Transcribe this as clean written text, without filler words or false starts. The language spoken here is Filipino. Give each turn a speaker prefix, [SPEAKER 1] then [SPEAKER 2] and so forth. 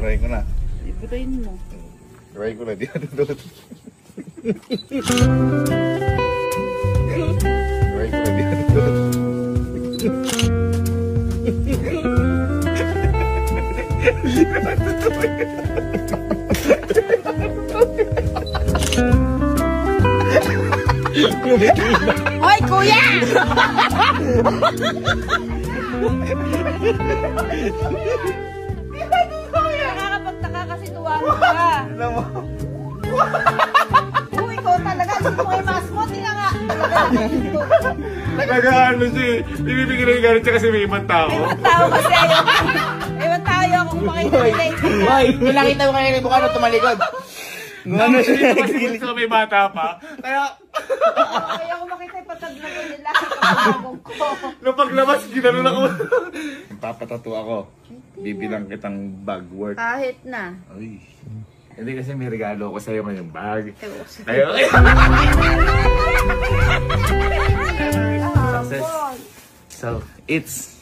[SPEAKER 1] Iburahin ko na.
[SPEAKER 2] Iburahin mo.
[SPEAKER 1] Iburahin ko na, di ako doon. Iburahin ko na, di ako doon.
[SPEAKER 2] Hoy, kuya! Nakakapagtaka kasi tuwaro ka. Uy, ikaw talaga. Gusto mo i-mask mo? Tingnan nga.
[SPEAKER 1] Nag-ano siya, bibigyan na yung galit siya kasi may ibang tao.
[SPEAKER 2] May ibang tao kasi ayaw. May ibang tao ayaw kung makita nila.
[SPEAKER 3] Hoy, nakita mo kanina mukha na tumalikod.
[SPEAKER 1] Ano siya, kasi gusto may bata pa. Kaya,
[SPEAKER 2] Ayaw ko makita yung pataglago nila.
[SPEAKER 1] nung paglabas, ginanon ako. Papatato ako. Bibilang kitang bag worth.
[SPEAKER 2] Kahit na.
[SPEAKER 1] Ay. Hindi kasi may regalo ako sa'yo ngayong bag.
[SPEAKER 2] Success.
[SPEAKER 1] So, it's